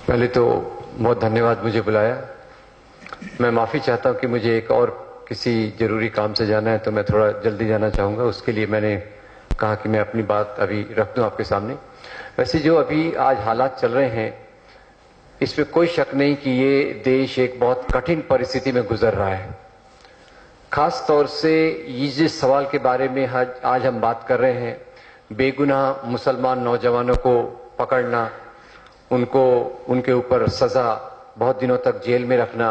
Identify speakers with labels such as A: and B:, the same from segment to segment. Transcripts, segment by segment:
A: पहले तो बहुत धन्यवाद मुझे बुलाया। मैं माफ़ी चाहता हूं कि मुझे एक और किसी जरूरी काम से जाना है, तो मैं थोड़ा जल्दी जाना चाहूँगा। उसके लिए मैंने कहा कि मैं अपनी बात अभी रख दूं आपके सामने। वैसे जो अभी आज हालात चल रहे हैं, इसमें कोई शक नहीं कि ये देश एक बहुत कठिन परिस्थिति में गुजर रहा है। खास तौर से ये जिस सवाल के बारे में आज हम बात कर रहे हैं, बेगुनाह मुसलमान नौजवानों को पकड़ना, उनको उनके ऊपर सजा, बहुत दिनों तक जेल में रखना,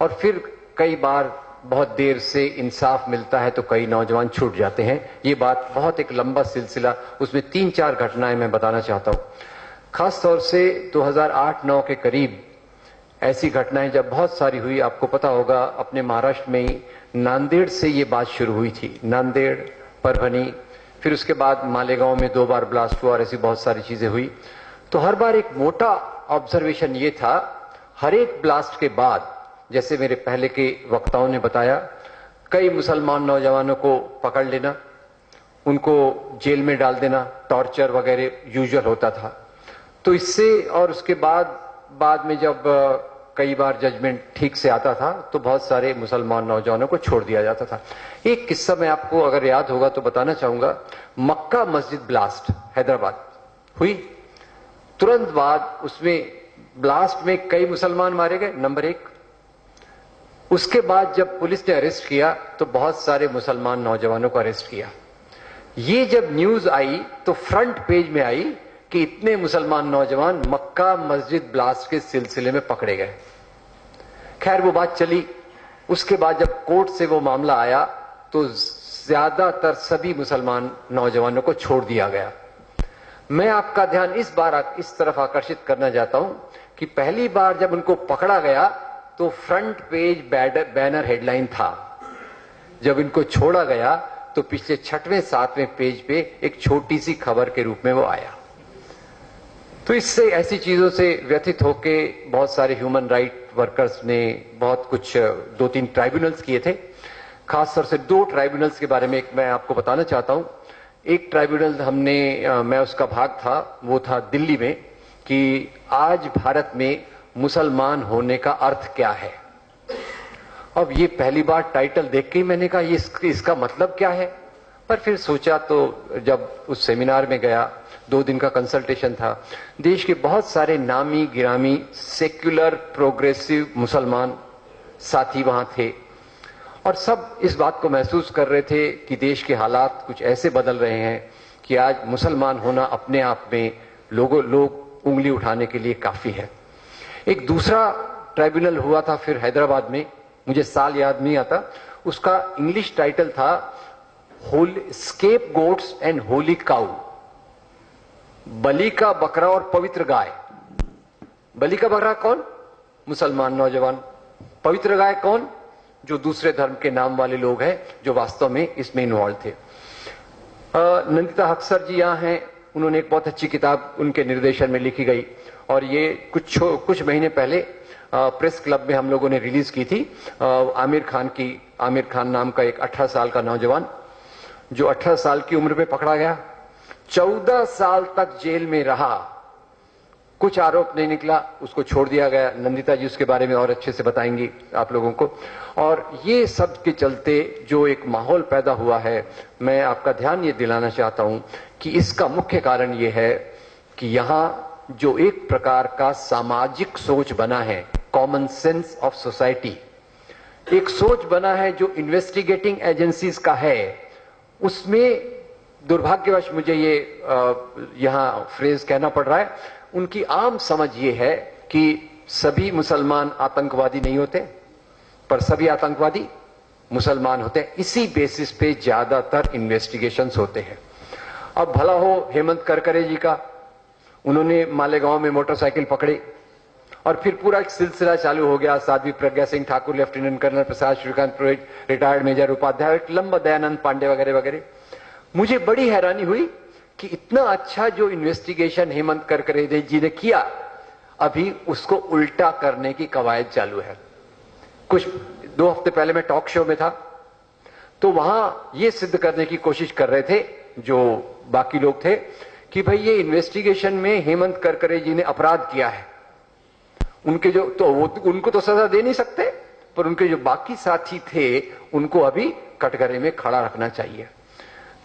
A: और फिर कई बार बहुत देर से इंसाफ मिलता है तो कई नौजवान छूट जाते हैं। ये बात बहुत एक लंबा सिलसिला, उसमें 3-4 घटनाएं मैं बताना चाहता हूं। खास तौर से 2008-9 के करीब ऐसी घटनाएं जब बहुत सारी हुई। आपको पता होगा, अपने महाराष्ट्र में ही नांदेड़ से ये बात शुरू हुई थी। नांदेड़, परभनी, फिर उसके बाद मालेगांव में 2 बार ब्लास्ट हुआ और ऐसी बहुत सारी चीजें हुई। तो हर बार एक मोटा ऑब्जर्वेशन ये था, हर एक ब्लास्ट के बाद, जैसे मेरे पहले के वक्ताओं ने बताया, कई मुसलमान नौजवानों को पकड़ लेना, उनको जेल में डाल देना, टॉर्चर वगैरह यूजुअल होता था। तो इससे, और उसके बाद में जब कई बार जजमेंट ठीक से आता था तो बहुत सारे मुसलमान नौजवानों को छोड़ दिया जाता था। एक किस्सा मैं आपको अगर याद होगा तो बताना चाहूंगा। मक्का मस्जिद ब्लास्ट हैदराबाद हुई, तुरंत बाद उसमें ब्लास्ट में कई मुसलमान मारे गए, नंबर 1। उसके बाद जब पुलिस ने अरेस्ट किया तो बहुत सारे मुसलमान नौजवानों को अरेस्ट किया। ये जब न्यूज आई तो फ्रंट पेज में आई कि इतने मुसलमान नौजवान मक्का मस्जिद ब्लास्ट के सिलसिले में पकड़े गए। खैर वो बात चली। उसके बाद जब कोर्ट से वो मामला आया तो ज्यादातर सभी मुसलमान नौजवानों को छोड़ दिया गया। मैं आपका ध्यान इस बार इस तरफ आकर्षित करना चाहता हूं कि पहली बार जब उनको पकड़ा गया तो फ्रंट पेज बैनर हेडलाइन था। जब इनको छोड़ा गया तो पिछले 6वें-7वें पेज पे एक छोटी सी खबर के रूप में वो आया। तो इससे, ऐसी चीजों से व्यथित होके बहुत सारे ह्यूमन राइट वर्कर्स ने बहुत कुछ 2-3 ट्राइब्यूनल्स किए थे। खासतौर से 2 ट्राइब्यूनल्स के बारे में मैं आपको बताना चाहता हूं। एक ट्राइब्यूनल मैं उसका भाग था, वो था दिल्ली में, कि आज भारत में मुसलमान होने का अर्थ क्या है। अब ये पहली बार टाइटल देख के ही मैंने कहा ये इसका मतलब क्या है। पर फिर सोचा, तो जब उस सेमिनार में गया, 2 दिन का कंसल्टेशन था, देश के बहुत सारे नामी गिरामी सेक्युलर प्रोग्रेसिव मुसलमान साथी वहां थे, और सब इस बात को महसूस कर रहे थे कि देश के हालात कुछ ऐसे बदल रहे हैं कि आज मुसलमान होना अपने आप में लोग उंगली उठाने के लिए काफी है। एक दूसरा ट्राइब्यूनल हुआ था फिर हैदराबाद में, मुझे साल याद नहीं आता, उसका इंग्लिश टाइटल था scapegoats and holy cow, बलि का बकरा और पवित्र गाय। बलि का बकरा कौन? मुसलमान नौजवान। पवित्र गाय कौन? जो दूसरे धर्म के नाम वाले लोग हैं, जो वास्तव में इसमें इन्वॉल्व थे। नंदिता हक सर जी यहाँ हैं, उन्होंने एक बहुत अच्छी किताब उनके निर्देशन में लिखी गई, और ये कुछ महीने पहले प्रेस क्लब में हम लोगों ने रिलीज की थी। आमिर खान नाम का एक 18 साल का नौजवान, जो 18 साल की उम्र में पकड़ा गया, 14 साल तक जेल में रहा, कुछ आरोप नहीं निकला, उसको छोड़ दिया गया। नंदिता जी उसके बारे में और अच्छे से बताएंगी आप लोगों को। और ये सब के चलते जो एक माहौल पैदा हुआ है, मैं आपका ध्यान ये दिलाना चाहता हूं कि इसका मुख्य कारण ये है कि यहां जो एक प्रकार का सामाजिक सोच बना है, कॉमन सेंस ऑफ सोसाइटी, एक सोच बना है जो इन्वेस्टिगेटिंग एजेंसीज का है, उसमें दुर्भाग्यवश मुझे ये यहां फ्रेज कहना पड़ रहा है, उनकी आम समझ ये है कि सभी मुसलमान आतंकवादी नहीं होते, पर सभी आतंकवादी मुसलमान होते हैं। इसी बेसिस पे ज्यादातर इन्वेस्टिगेशंस होते हैं। अब भला हो हेमंत करकरे जी का, उन्होंने मालेगांव में मोटरसाइकिल पकड़ी और फिर पूरा एक सिलसिला चालू हो गया। साध्वी प्रज्ञा सिंह ठाकुर, लेफ्टिनेंट कर्नल प्रसाद श्रीकांत पुरोहित, रिटायर्ड मेजर उपाध्याय, एक लंबा दयानंद पांडे वगैरह वगैरह। मुझे बड़ी हैरानी हुई कि इतना अच्छा जो इन्वेस्टिगेशन हेमंत करकरे जी ने किया, अभी उसको उल्टा करने की कवायद चालू है। कुछ 2 हफ्ते पहले मैं टॉक शो में था, तो वहां ये सिद्ध करने की कोशिश कर रहे थे जो बाकी लोग थे कि भाई ये इन्वेस्टिगेशन में हेमंत करकरे जी ने अपराध किया है, उनके जो तो उनको तो सजा दे नहीं सकते, पर उनके जो बाकी साथी थे उनको अभी कटघरे में खड़ा रखना चाहिए।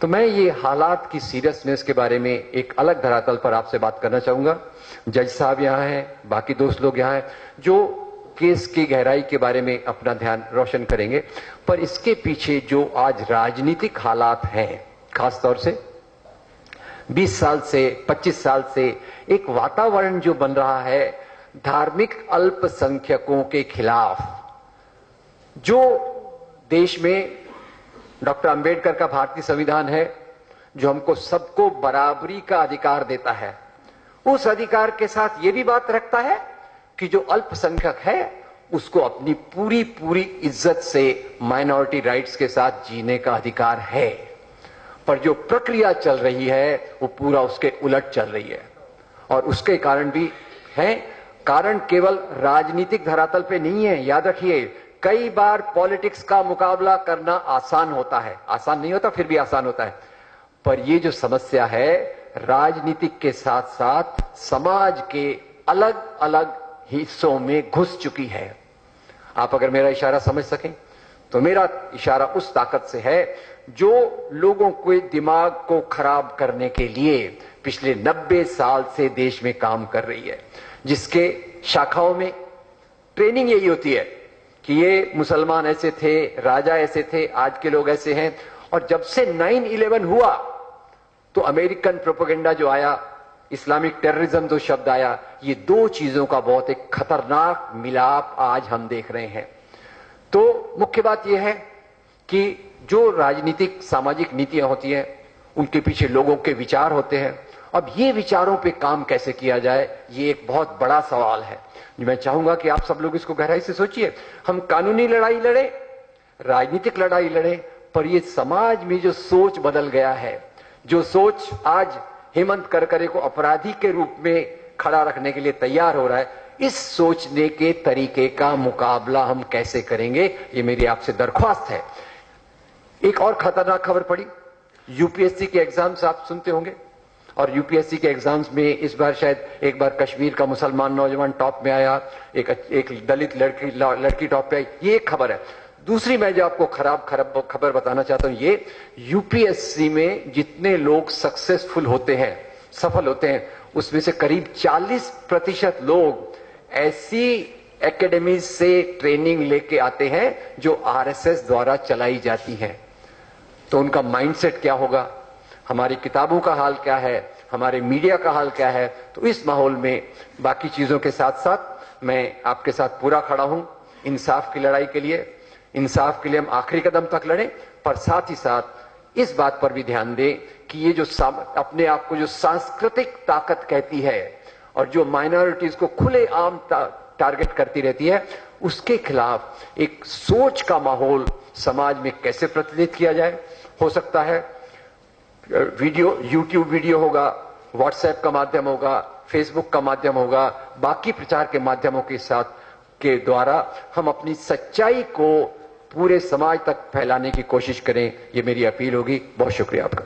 A: तो मैं ये हालात की सीरियसनेस के बारे में एक अलग धरातल पर आपसे बात करना चाहूंगा। जज साहब यहां हैं, बाकी दोस्त लोग यहां हैं जो केस की गहराई के बारे में अपना ध्यान रोशन करेंगे, पर इसके पीछे जो आज राजनीतिक हालात हैं, खासतौर से 20 साल से 25 साल से एक वातावरण जो बन रहा है धार्मिक अल्पसंख्यकों के खिलाफ, जो देश में डॉक्टर अंबेडकर का भारतीय संविधान है जो हमको सबको बराबरी का अधिकार देता है, उस अधिकार के साथ यह भी बात रखता है कि जो अल्पसंख्यक है उसको अपनी पूरी पूरी इज्जत से माइनॉरिटी राइट्स के साथ जीने का अधिकार है। पर जो प्रक्रिया चल रही है वो पूरा उसके उलट चल रही है, और उसके कारण भी है। कारण केवल राजनीतिक धरातल पे नहीं है, याद रखिए। कई बार पॉलिटिक्स का मुकाबला करना आसान होता है, आसान नहीं होता फिर भी आसान होता है, पर ये जो समस्या है राजनीतिक के साथ साथ समाज के अलग अलग हिस्सों में घुस चुकी है। आप अगर मेरा इशारा समझ सकें तो मेरा इशारा उस ताकत से है जो लोगों के दिमाग को खराब करने के लिए पिछले 90 साल से देश में काम कर रही है, जिसके शाखाओं में ट्रेनिंग यही होती है कि ये मुसलमान ऐसे थे, राजा ऐसे थे, आज के लोग ऐसे हैं। और जब से 9/11 हुआ तो अमेरिकन प्रोपेगेंडा जो आया, इस्लामिक टेररिज्म जो शब्द आया, ये दो चीजों का बहुत एक खतरनाक मिलाप आज हम देख रहे हैं। तो मुख्य बात यह है कि जो राजनीतिक सामाजिक नीतियां होती हैं उनके पीछे लोगों के विचार होते हैं। अब ये विचारों पे काम कैसे किया जाए, ये एक बहुत बड़ा सवाल है। मैं चाहूंगा कि आप सब लोग इसको गहराई से सोचिए। हम कानूनी लड़ाई लड़े, राजनीतिक लड़ाई लड़े, पर ये समाज में जो सोच बदल गया है, जो सोच आज हेमंत करकरे को अपराधी के रूप में खड़ा रखने के लिए तैयार हो रहा है, इस सोचने के तरीके का मुकाबला हम कैसे करेंगे, ये मेरी आपसे दरख्वास्त है। एक और खतरनाक खबर पड़ी, यूपीएससी के एग्जाम्स आप सुनते होंगे, और यूपीएससी के एग्जाम्स में इस बार शायद एक बार कश्मीर का मुसलमान नौजवान टॉप में आया, एक दलित लड़की टॉप पे आई, ये एक खबर है। दूसरी मैं जो आपको खराब खबर बताना चाहता हूं, ये यूपीएससी में जितने लोग सक्सेसफुल होते हैं, सफल होते हैं, उसमें से करीब 40% लोग ऐसी एकेडमीज से ट्रेनिंग लेके आते हैं जो आरएसएस द्वारा चलाई जाती हैं। तो उनका माइंडसेट क्या होगा, हमारी किताबों का हाल क्या है, हमारे मीडिया का हाल क्या है। तो इस माहौल में बाकी चीजों के साथ साथ मैं आपके साथ पूरा खड़ा हूं इंसाफ की लड़ाई के लिए। इंसाफ के लिए हम आखिरी कदम तक लड़ें, पर साथ ही साथ इस बात पर भी ध्यान दें कि ये जो अपने आप को जो सांस्कृतिक ताकत कहती है और जो माइनॉरिटीज को खुलेआम टारगेट करती रहती है, उसके खिलाफ एक सोच का माहौल समाज में कैसे प्रचलित किया जाए। हो सकता है वीडियो, यूट्यूब वीडियो होगा, व्हाट्सएप का माध्यम होगा, फेसबुक का माध्यम होगा, बाकी प्रचार के माध्यमों के साथ के द्वारा हम अपनी सच्चाई को पूरे समाज तक फैलाने की कोशिश करें। ये मेरी अपील होगी। बहुत शुक्रिया आपका।